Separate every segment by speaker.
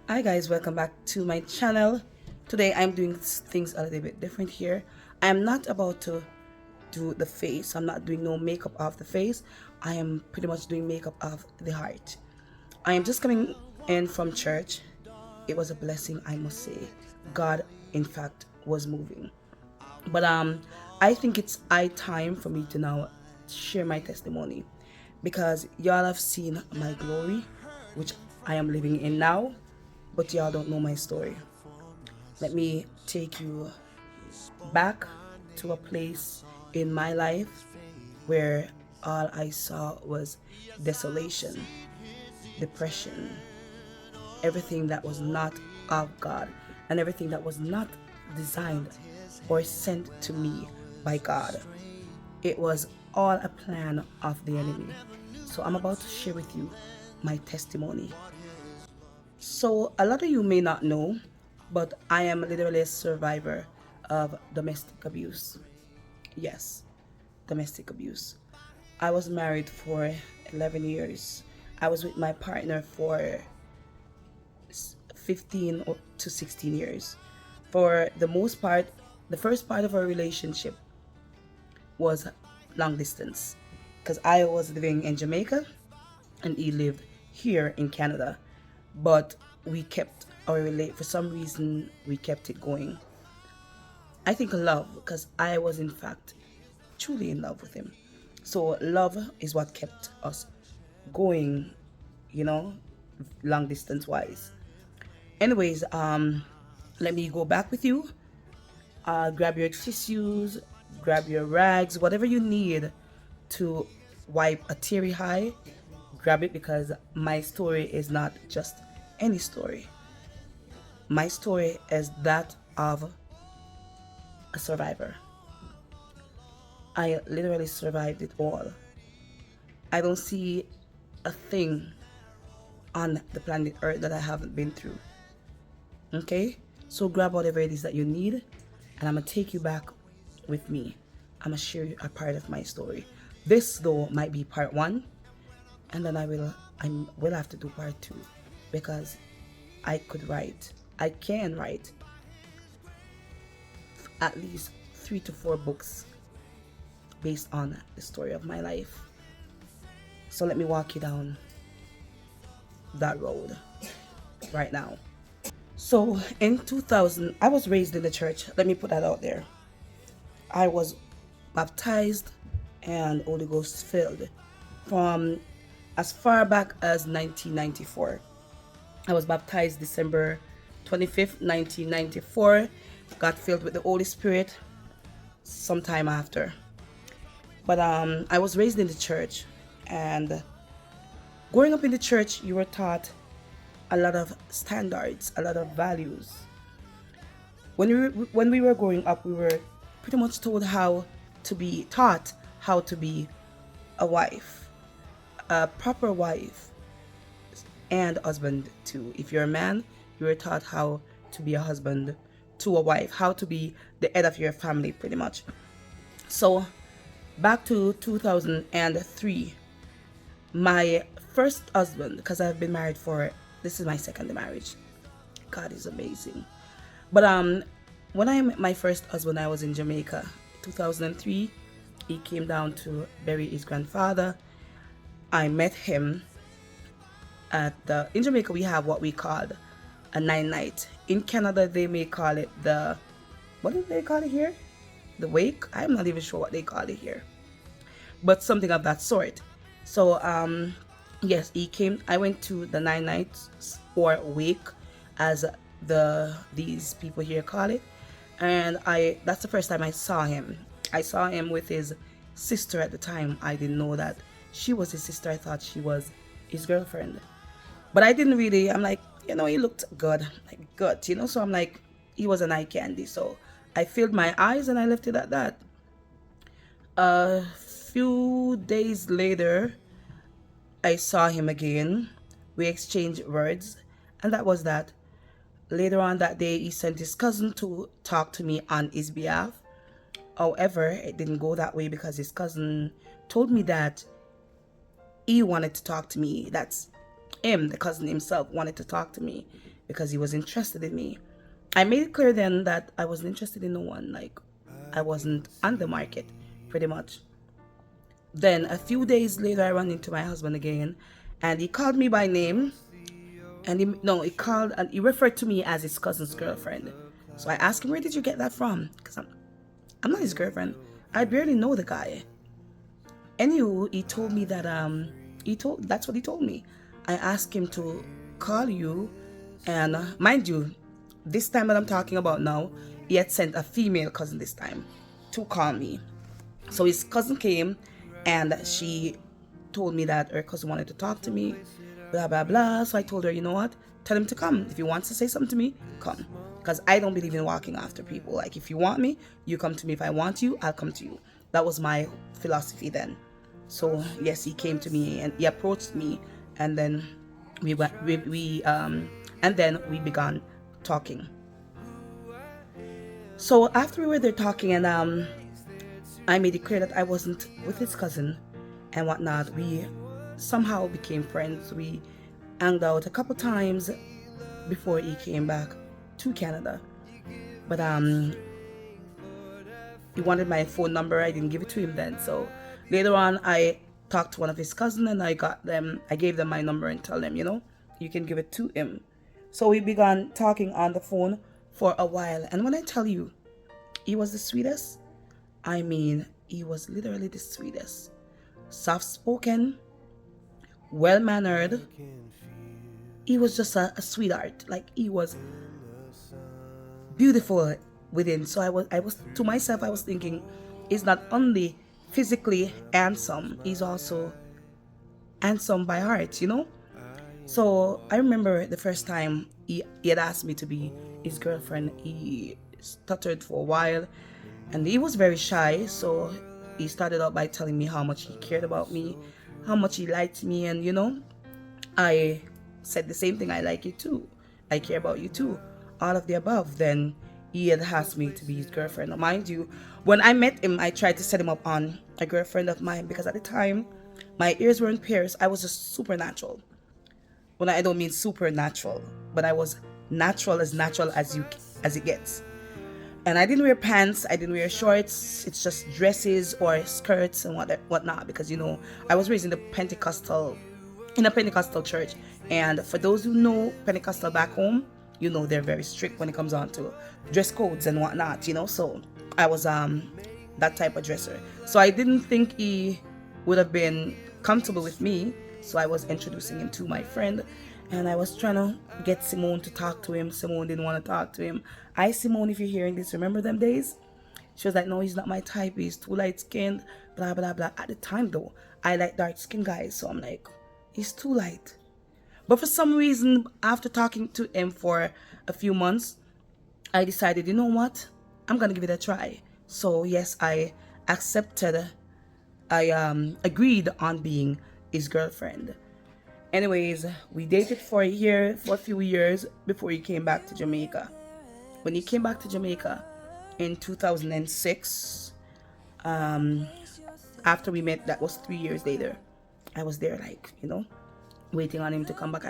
Speaker 1: Hi guys, welcome back to my channel. Today I'm doing things a little bit different here. I'm not about to do the face. I'm not doing no makeup of the face. I am pretty much doing makeup of the heart. I am just coming in from church. It was a blessing, I must say. God, in fact, was moving. But I think it's high time for me to now share my testimony because y'all have seen my glory, which I am living in now, but y'all don't know my story. Let me take you back to a place in my life where all I saw was desolation, depression, everything that was not of God, and everything that was not designed or sent to me by God. It was all a plan of the enemy. So I'm about to share with you my testimony. So a lot of you may not know, but I am literally a survivor of domestic abuse. Yes, domestic abuse. I was married for 11 years. I was with my partner for 15 to 16 years. For the most part, the first part of our relationship was long distance because I was living in Jamaica and he lived here in Canada. But we kept our relate for some reason we kept it going. I think love because I was in fact truly in love with him. So love is what kept us going, you know, long distance wise. Anyways, let me go back with you. Grab your tissues, grab your rags, whatever you need to wipe a teary eye. Grab it because my story is not just any story. My story is that of a survivor. I literally survived it all. I don't see a thing on the planet Earth that I haven't been through. Okay? So grab whatever it is that you need, and I'm gonna take you back with me. I'm gonna share a part of my story. This though might be part one, and then I will have to do part two because I can write at least 3 to 4 books based on the story of my life. So let me walk you down that road right now. So in 2000, I was raised in the church. Let me put that out there. I was baptized and Holy Ghost filled from as far back as 1994. I was baptized December 25th, 1994. Got filled with the Holy Spirit sometime after. But I was raised in the church, and growing up in the church, you were taught a lot of standards, a lot of values. When we were growing up, we were pretty much told how to be taught how to be a wife, a proper wife, and husband too. If you're a man, you were taught how to be a husband to a wife, how to be the head of your family, pretty much. So back to 2003, my first husband, because I've been married for this is my second marriage. God is amazing. But when I met my first husband, I was in Jamaica. 2003, he came down to bury his grandfather. I met him at the in Jamaica. We have what we called a 9 night. In Canada, they may call it the what do they call it here? The wake. I'm not even sure what they call it here, but something of that sort. So yes, he came. I went to the 9 nights or wake, as these people here call it, and I that's the first time I saw him. I saw him with his sister at the time. I didn't know that she was his sister. I thought she was his girlfriend, but I didn't really. I'm like, he looked good, like good, So I'm like, he was an eye candy. So I filled my eyes and I left it at that. A few days later, I saw him again. We exchanged words, and that was that. Later on that day, he sent his cousin to talk to me on his behalf. However, it didn't go that way because his cousin told me that he wanted to talk to me. That's him, the cousin himself, wanted to talk to me because he was interested in me. I made it clear then that I wasn't interested in no one. Like, I wasn't on the market, pretty much. Then a few days later, I ran into my husband again, and he called me by name, and he called and he referred to me as his cousin's girlfriend. So I asked him, "Where did you get that from?" Because I'm not his girlfriend. I barely know the guy. Anywho, he told me that that's what he told me. I asked him to call you, and mind you, this time that I'm talking about now, he had sent a female cousin this time to call me. So his cousin came, and she told me that her cousin wanted to talk to me, blah blah blah. So I told her, you know what? Tell him to come. If he wants to say something to me, come. Because I don't believe in walking after people. Like, if you want me, you come to me. If I want you, I'll come to you. That was my philosophy then. So yes, he came to me and he approached me, and then we began talking. So after we were there talking, and I made it clear that I wasn't with his cousin and whatnot, we somehow became friends. We hung out a couple times before he came back to Canada. But he wanted my phone number. I didn't give it to him then. So later on, I talked to one of his cousins, and I gave them my number and tell them, you can give it to him. So we began talking on the phone for a while. And when I tell you, he was the sweetest, I mean, he was literally the sweetest. Soft-spoken, well-mannered. He was just a sweetheart. Like, he was beautiful within. So I was to myself, I was thinking, he's not only physically handsome, he's also handsome by heart, So I remember the first time he had asked me to be his girlfriend. He stuttered for a while, and he was very shy. So he started out by telling me how much he cared about me, how much he liked me, and I said the same thing. I like you too. I care about you too. All of the above. Then he had asked me to be his girlfriend. Now, mind you, when I met him, I tried to set him up on a girlfriend of mine because at the time, my ears weren't pierced. I was just supernatural. Well, I don't mean supernatural, but I was natural as it gets. And I didn't wear pants. I didn't wear shorts. It's just dresses or skirts and whatnot because I was raised in a Pentecostal church. And for those who know Pentecostal back home, they're very strict when it comes on to dress codes and whatnot. So I was that type of dresser. So I didn't think he would have been comfortable with me. So I was introducing him to my friend, and I was trying to get Simone to talk to him. Simone didn't want to talk to him. Hi, Simone, if you're hearing this, remember them days? She was like, no, he's not my type. He's too light-skinned, blah, blah, blah. At the time, though, I like dark-skinned guys. So I'm like, he's too light. But for some reason, after talking to him for a few months, I decided, you know what? I'm going to give it a try. So, yes, I agreed on being his girlfriend. Anyways, we dated for a few years before he came back to Jamaica. When he came back to Jamaica in 2006, after we met, that was 3 years later. I was there, waiting on him to come back.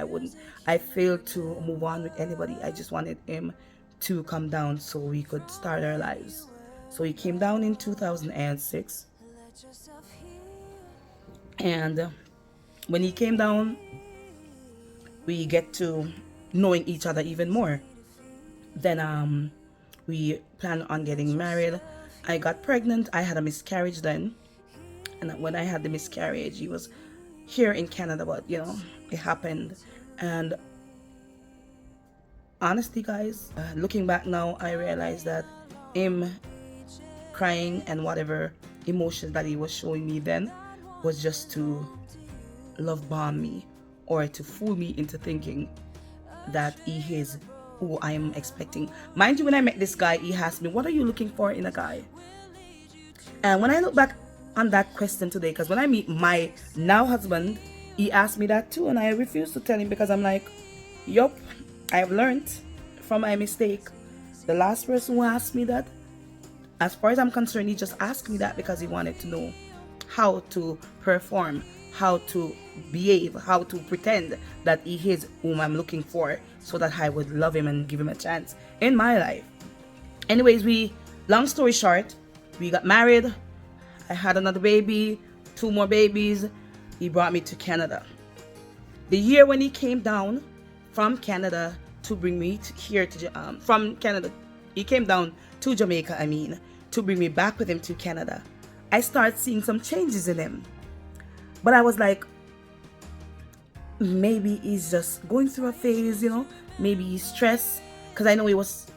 Speaker 1: I failed to move on with anybody. I just wanted him to come down so we could start our lives. So he came down in 2006, and when he came down, we get to knowing each other even more. Then we planned on getting married. I got pregnant. I had a miscarriage then. And when I had the miscarriage, he was here in Canada, but it happened. And honestly, guys, looking back now, I realized that him crying and whatever emotions that he was showing me then was just to love bomb me or to fool me into thinking that he is who I am expecting. Mind you, when I met this guy, he asked me, what are you looking for in a guy? And when I look back on that question today, because when I meet my now husband, he asked me that too, and I refused to tell him because I'm like, yup, I've learned from my mistake. The last person who asked me that, as far as I'm concerned, he just asked me that because he wanted to know how to perform, how to behave, how to pretend that he is whom I'm looking for, so that I would love him and give him a chance in my life. Anyways, long story short, we got married. I had another baby, 2 more babies. He brought me to Canada. The year when he came down from Canada to bring me from Canada, he came down to Jamaica, to bring me back with him to Canada. I started seeing some changes in him. But I was like, maybe he's just going through a phase, maybe he's stressed, because I know he was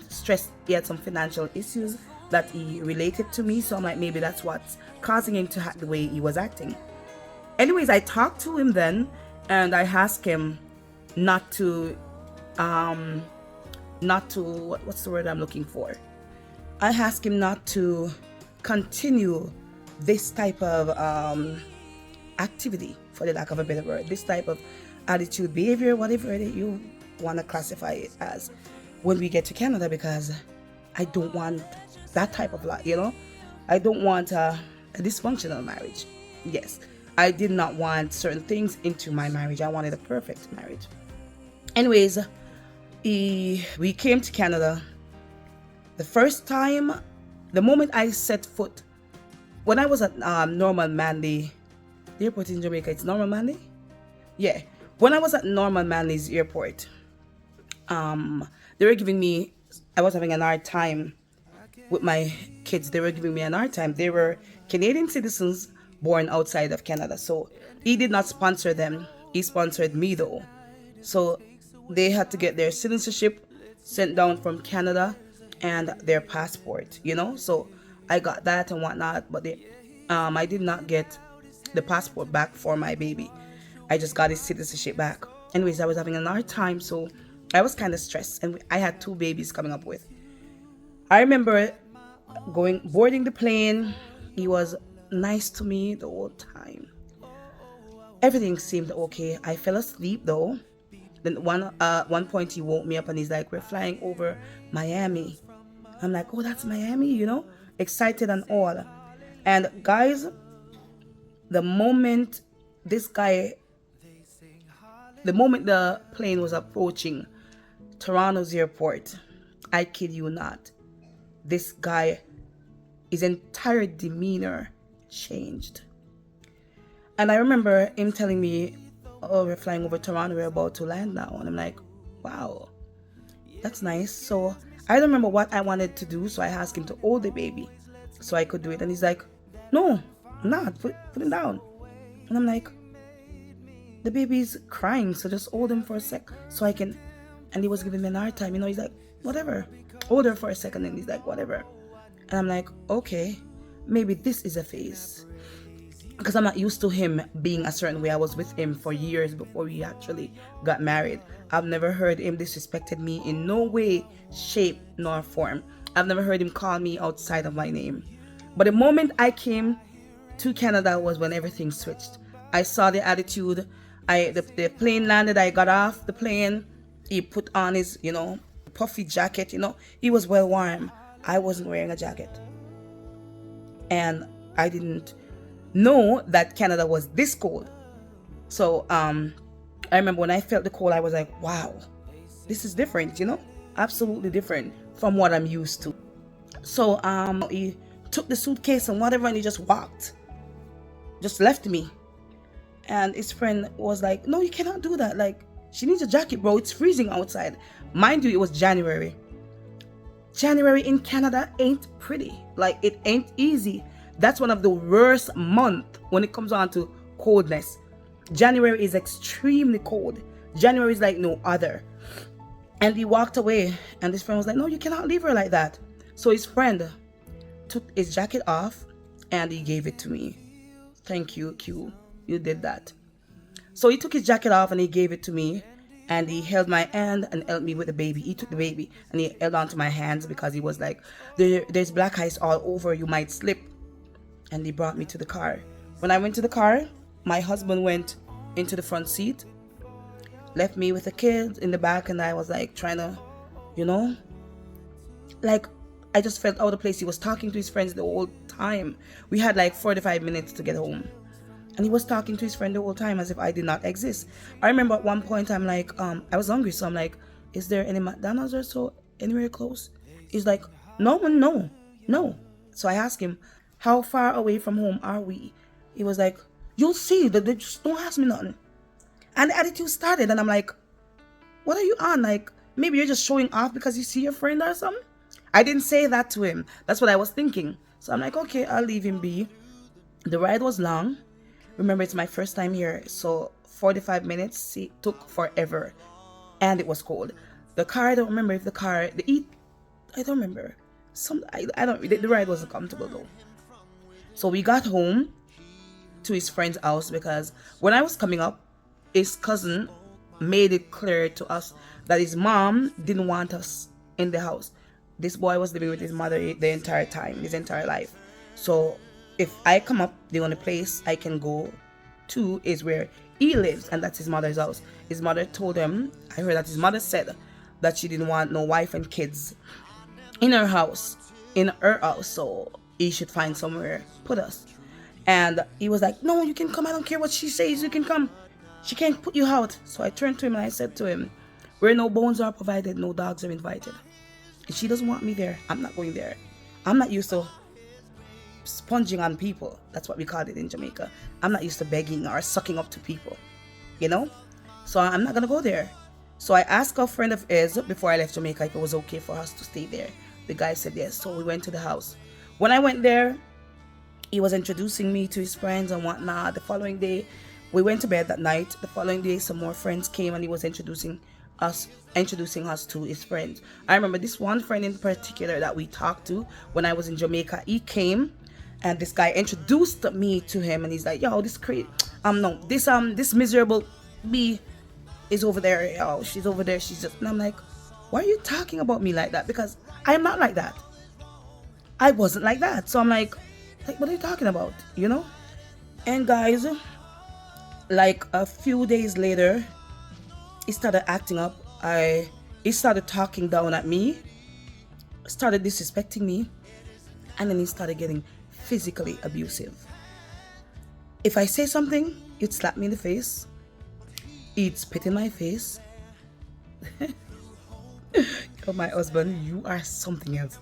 Speaker 1: stressed. He had some financial issues that he related to me, so I'm like, maybe that's what's causing him to act the way he was acting. Anyways, I talked to him then, and I asked him not to what's the word I'm looking for? I asked him not to continue this type of activity, for the lack of a better word, this type of attitude, behavior, whatever you want to classify it as, when we get to Canada, because I don't want that type of life, I don't want a dysfunctional marriage. Yes, I did not want certain things into my marriage. I wanted a perfect marriage. Anyways, we came to Canada. The first time, the moment I set foot, when I was at Normal Manley, the airport in Jamaica, it's Normal Manley? Yeah. When I was at Normal Manley's airport, they were giving me, I was having an hard time with my kids. They were giving me an hard time. They were Canadian citizens born outside of Canada. So he did not sponsor them. He sponsored me though. So they had to get their citizenship sent down from Canada and their passport, So I got that and whatnot, but I did not get the passport back for my baby. I just got his citizenship back. Anyways, I was having a hard time, so I was kind of stressed, and I had 2 babies coming up with. I remember boarding the plane. He was nice to me the whole time. Everything seemed okay. I fell asleep though. Then one point he woke me up and he's like, "We're flying over Miami." I'm like, "Oh, that's Miami," excited and all. And guys, the moment the plane was approaching Toronto's airport, I kid you not, this guy, his entire demeanor changed. And I remember him telling me, "Oh, we're flying over Toronto, we're about to land now." And I'm like, wow, that's nice. So I don't remember what I wanted to do, so I asked him to hold the baby so I could do it. And he's like, "No, I'm not, put him down." And I'm like, "The baby's crying, so just hold him for a sec so I can." And he was giving me a hard time, he's like, "Whatever, hold her for a second." And he's like, "Whatever." And I'm like, okay, maybe this is a phase, because I'm not used to him being a certain way. I was with him for years before we actually got married. I've never heard him disrespected me in no way, shape, nor form. I've never heard him call me outside of my name. But the moment I came to Canada was when everything switched. I saw the attitude. The plane landed. I got off the plane. He put on his, puffy jacket. He was well warm. I wasn't wearing a jacket, and I didn't know that Canada was this cold. So I remember when I felt the cold, I was like, wow, this is different, absolutely different from what I'm used to. So he took the suitcase and whatever, and he just left me. And his friend was like, "No, you cannot do that. Like, she needs a jacket, bro. It's freezing outside." Mind you, it was January. January in Canada ain't pretty. Like, it ain't easy. That's one of the worst months when it comes on to coldness. January is extremely cold. January is like no other. And he walked away, and his friend was like, "No, you cannot leave her like that." So his friend took his jacket off and he gave it to me. "Thank you, Q. You did that." So he took his jacket off and he gave it to me, and he held my hand and helped me with the baby. He took the baby and he held onto my hands because he was like, "There's black ice all over, you might slip." And he brought me to the car. When I went to the car, my husband went into the front seat, left me with the kids in the back, and I was like trying to, like, I just felt out of place. He was talking to his friends the whole time. We had like 45 minutes to get home. And he was talking to his friend the whole time as if I did not exist. I remember at one point I'm like, I was hungry, so I'm like, is there any McDonald's or so anywhere close? He's like, no, no, no. So I asked him, how far away from home are we? He was like, you'll see. They just don't ask me nothing. And the attitude started, and I'm like, what are you on? Like, maybe you're just showing off because you see your friend or something? I didn't say that to him. That's what I was thinking. So I'm like, okay, I'll leave him be. The ride was long. Remember, it's my first time here, so 45 minutes it took forever, and it was cold. The car, I don't remember if the eat, I don't remember. I don't. The ride wasn't comfortable though. So we got home to his friend's house because when I was coming up, his cousin made it clear to us that his mom didn't want us in the house. This boy was living with his mother the entire time, his entire life. So if I come up, the only place I can go to is where he lives, and that's his mother's house. His mother told him, I heard that his mother said that she didn't want no wife and kids in her house, so he should find somewhere put us. And he was like, no, you can come, I don't care what she says, you can come. She can't put you out. So I turned to him and I said to him, where no bones are provided, no dogs are invited. If she doesn't want me there, I'm not going there. I'm not used to sponging on people. That's what we call it in Jamaica. I'm not used to begging or sucking up to people, you know? So I'm not gonna go there. So I asked a friend of his before I left Jamaica if it was okay for us to stay there. The guy said yes. So we went to the house. When I went there, he was introducing me to his friends and whatnot. The following day, we went to bed that night. The following day, some more friends came and he was introducing us to his friends. I remember this one friend in particular that we talked to when I was in Jamaica. He came and this guy introduced me to him and he's like, yo, this crazy no, this miserable bee is over there. Yo, she's over there. She's just, and I'm like, why are you talking about me like that? Because I'm not like that. I wasn't like that. So I'm like, what are you talking about? You know? And guys, like a few days later, he started acting up. He started talking down at me, started disrespecting me, and then he started getting physically abusive. If I say something, he'd slap me in the face. He'd spit in my face. Oh, my husband, you are something else.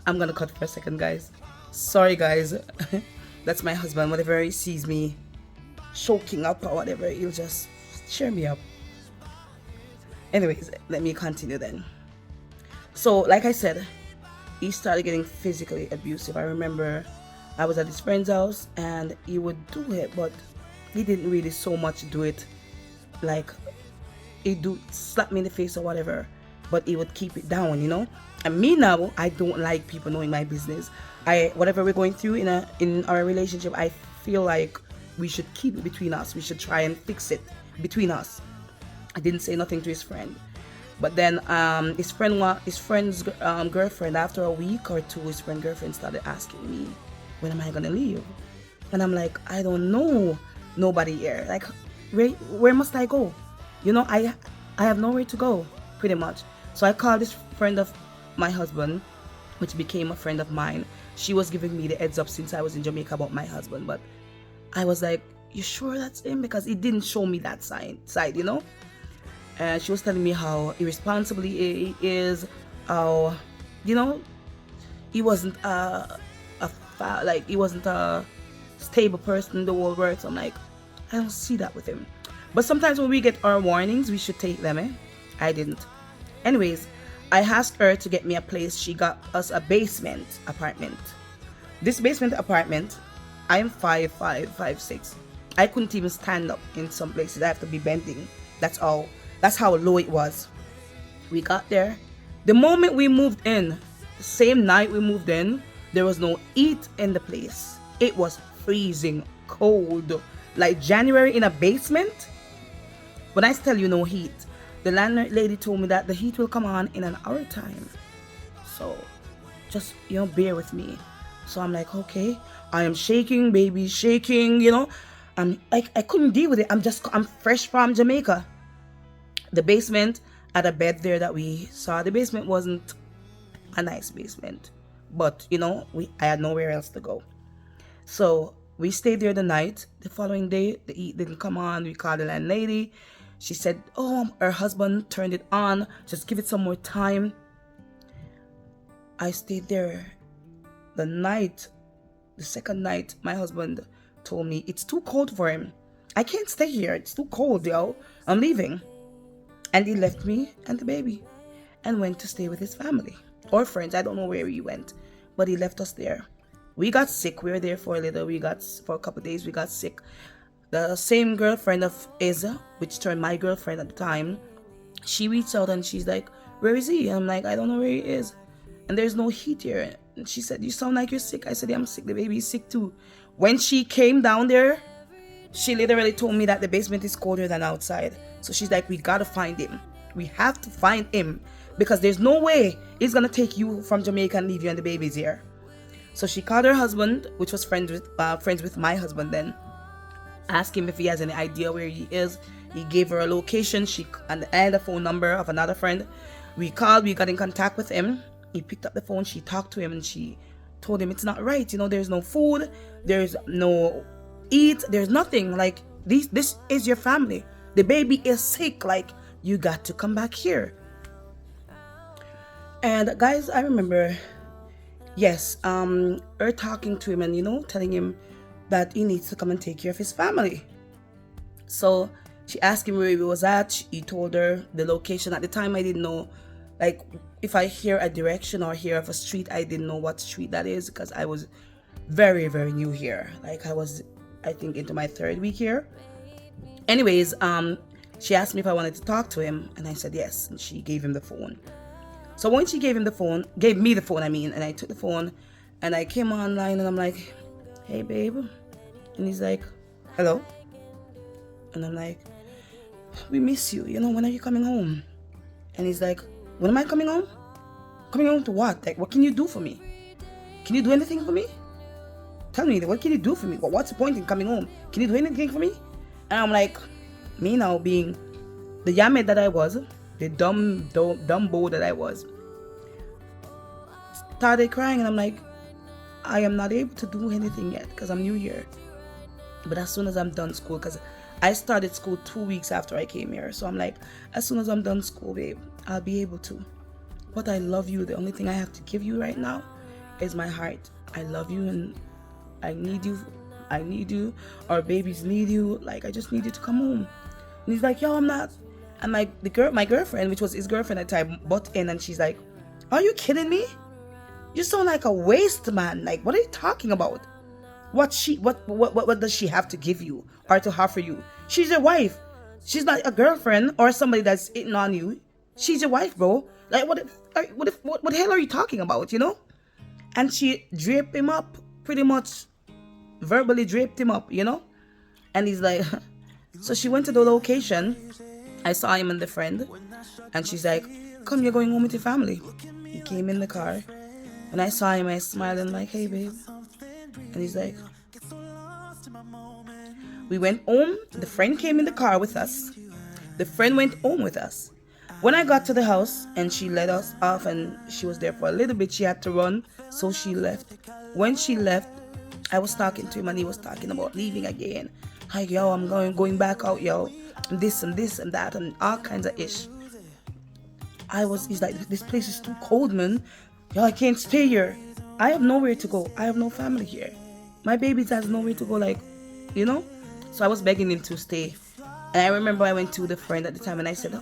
Speaker 1: I'm gonna cut for a second, guys. Sorry, guys. That's my husband. Whenever he sees me choking up or whatever, he'll just cheer me up. Anyways, let me continue then. So, like I said, he started getting physically abusive. I remember I was at his friend's house and he would do it, but he didn't really so much do it like he'd do slap me in the face or whatever, but he would keep it down, you know. And me now, I don't like people knowing my business. Whatever we're going through in our relationship, I feel like we should keep it between us. We should try and fix it between us. I didn't say nothing to his friend, but then his friend's girlfriend, after a week or two, his friend girlfriend started asking me, when am I gonna leave? And I'm like, I don't know, nobody here. Like, where must I go? You know, I have nowhere to go, pretty much. So I called this friend of my husband, which became a friend of mine. She was giving me the heads up since I was in Jamaica about my husband, but I was like, you sure that's him? Because he didn't show me that side, you know. And she was telling me how irresponsible he is, how, you know, he wasn't he wasn't a stable person in the whole world. So I'm like, I don't see that with him. But sometimes when we get our warnings, we should take them, eh? I didn't. Anyways, I asked her to get me a place. She got us a basement apartment. This basement apartment, I'm 5'5", 5'6". I couldn't even stand up in some places. I have to be bending. That's how low it was. We got there. The moment we moved in, the same night we moved in, there was no heat in the place. It was freezing cold. Like January in a basement. When I tell you no heat, the landlady told me that the heat will come on in an hour time. So just, bear with me. So I'm like, okay. I am shaking, baby, shaking, I couldn't deal with it. I'm fresh from Jamaica. The basement had a bed there that we saw. The basement wasn't a nice basement, but I had nowhere else to go. So We stayed there the night. The following day, the heat didn't come on. We called the landlady. She said, oh, her husband turned it on. Just give it some more time. I stayed there the night. The second night, my husband told me it's too cold for him. I can't stay here. It's too cold, yo. I'm leaving. And he left me and the baby and went to stay with his family or friends. I don't know where he went, but he left us there. We got sick. We were there for a little. For a couple of days, we got sick. The same girlfriend of Isa, which turned my girlfriend at the time, she reached out and she's like, where is he? I'm like, I don't know where he is. And there's no heat here. And she said, you sound like you're sick. I said, yeah, I'm sick. The baby is sick too. When she came down there, she literally told me that the basement is colder than outside. So she's like, we gotta find him. We have to find him because there's no way he's gonna take you from Jamaica and leave you and the babies here. So she called her husband, which was friends with my husband then, asked him if he has any idea where he is. He gave her a location. And a phone number of another friend. We called. We got in contact with him. He picked up the phone. She talked to him and she told him it's not right. There's no food. There's no eat. There's nothing. Like this is your family. The baby is sick. Like you got to come back here. And guys, I remember, yes, her talking to him and telling him that he needs to come and take care of his family. So she asked him where he was at. He told her the location. At the time, I didn't know, like, if I hear a direction or hear of a street, I didn't know what street that is because I was very, very new here. Like, I think, into my 3rd week here. Anyways, she asked me if I wanted to talk to him, and I said yes, and she gave him the phone. So when she gave me the phone, and I took the phone, and I came online, and I'm like, hey, babe. And he's like, hello? And I'm like, we miss you. When are you coming home? And he's like, when am I coming home? Coming home to what? Like, what can you do for me? Can you do anything for me? Tell me, what can you do for me? What's the point in coming home? Can you do anything for me? And I'm like, me now being the yammed that I was, the dumbo that I was, started crying, and I'm like, I am not able to do anything yet because I'm new here. But as soon as I'm done school, because I started school 2 weeks after I came here, so I'm like, as soon as I'm done school, babe, I'll be able to. But I love you. The only thing I have to give you right now is my heart. I love you and I need you. I need you. Our babies need you. Like, I just need you to come home. And he's like, yo, I'm not. And my girlfriend, which was his girlfriend at the time, butt in, and she's like, are you kidding me? You sound like a waste man. Like, what are you talking about? What does she have to give you or to offer you? She's your wife. She's not a girlfriend or somebody that's hitting on you. She's your wife, bro. Like, what the hell are you talking about, And she draped him up, pretty much verbally draped him up, And he's like, so she went to the location. I saw him and the friend, and she's like, come, you're going home with your family. He came in the car, and I saw him, I smiled and like, hey, babe. And he's like, we went home. The friend came in the car with us. The friend went home with us. When I got to the house and she let us off and she was there for a little bit, she had to run, so she left. When she left, I was talking to him and he was talking about leaving again. Like, yo, I'm going back out, yo. And this and this and that and all kinds of ish. He's like, this place is too cold, man. Yo, I can't stay here. I have nowhere to go. I have no family here. My baby has nowhere to go, like, So I was begging him to stay. And I remember I went to the friend at the time and I said,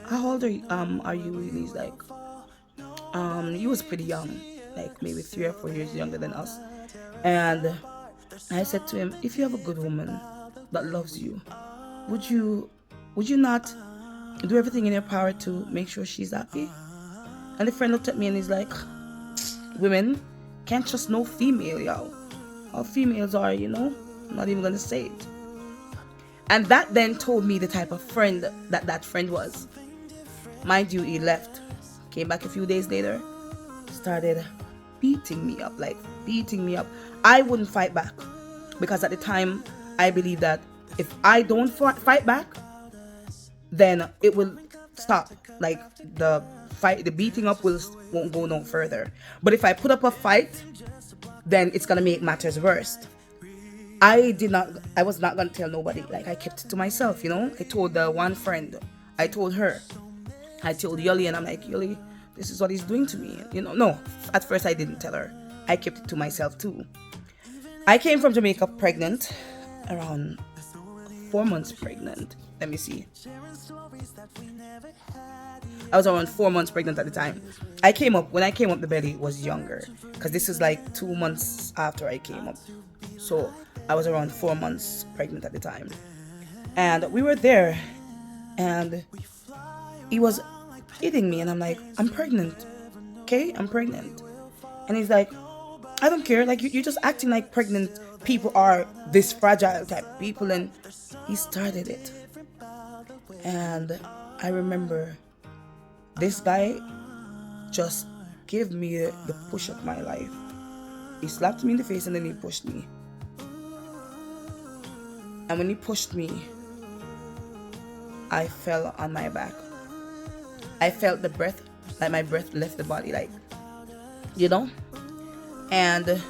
Speaker 1: how old are you? And he's like, he was pretty young, like maybe 3 or 4 years younger than us. And I said to him, if you have a good woman that loves you, would you not do everything in your power to make sure she's happy? And the friend looked at me and he's like, women can't trust no female, yo. All females are, I'm not even gonna say it. And that then told me the type of friend that friend was. Mind you, he left, came back a few days later, started beating me up. I wouldn't fight back because at the time I believed that if I don't fight back, then it will stop. Like the beating up won't go no further. But if I put up a fight, then it's gonna make matters worse. I was not gonna tell nobody. Like, I kept it to myself, you know. I told the one friend, I told her, I told Yuli, and I'm like, Yuli, this is what he's doing to me. You know, no, at first I didn't tell her. I kept it to myself too. I came from Jamaica pregnant, around 4 months pregnant. Let me see. I was around 4 months pregnant at the time. When I came up, the belly was younger. Because this is like 2 months after I came up. So I was around 4 months pregnant at the time. And we were there. And he was hitting me. And I'm like, I'm pregnant. Okay? I'm pregnant. And he's like, I don't care. Like, you're just acting like pregnant people are this fragile type people. And he started it. And I remember this guy just gave me the push of my life. He slapped me in the face and then he pushed me. And when he pushed me, I fell on my back. I felt the breath, like my breath left the body, like, you know? And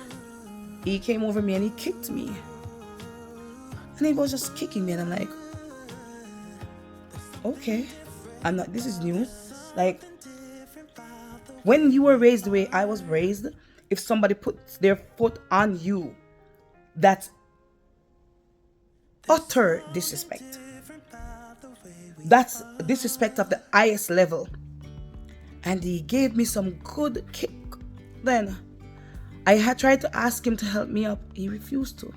Speaker 1: he came over me and he kicked me. And he was just kicking me and I'm like, okay, this is new. Like, when you were raised the way I was raised, if somebody puts their foot on you, that's utter disrespect. That's disrespect of the highest level. And he gave me some good kick. Then I had tried to ask him to help me up. He refused to.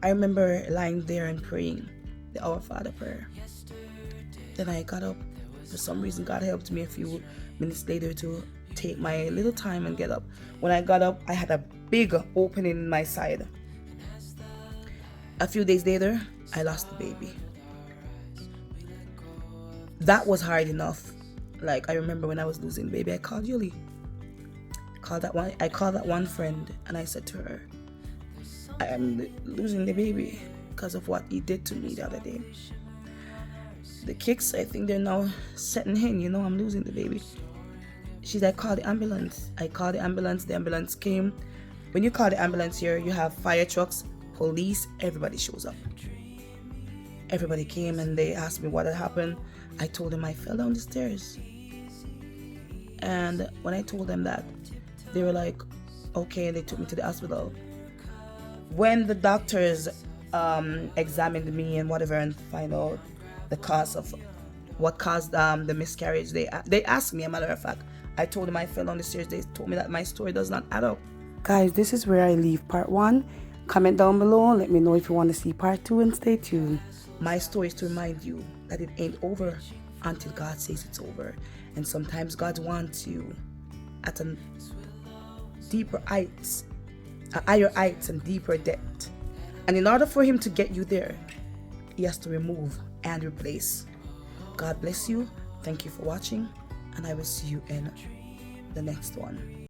Speaker 1: I remember lying there and praying the Our Father prayer. Then I got up. For some reason, God helped me a few minutes later to take my little time and get up. When I got up, I had a big opening in my side. A few days later, I lost the baby. That was hard enough. Like, I remember when I was losing the baby, I called Yuli. I called that one friend and I said to her, I am losing the baby because of what he did to me the other day. The kicks, I think they're now setting in, you know, I'm losing the baby. She's like, call the ambulance. I called the ambulance came. When you call the ambulance here, you have fire trucks, police, everybody shows up. Everybody came and they asked me what had happened. I told them I fell down the stairs. And when I told them that, they were like, okay, they took me to the hospital. When the doctors examined me and whatever and find out the cause of what caused the miscarriage, they asked me, a matter of fact. I told them I fell on the stairs. They told me that my story does not add up. Guys, this is where I leave part 1. Comment down below. Let me know if you want to see part 2 and stay tuned. My story is to remind you that it ain't over until God says it's over. And sometimes God wants you at a deeper heights, higher heights and deeper depth. And in order for him to get you there, he has to remove and replace. God bless you. Thank you for watching. And I will see you in the next one.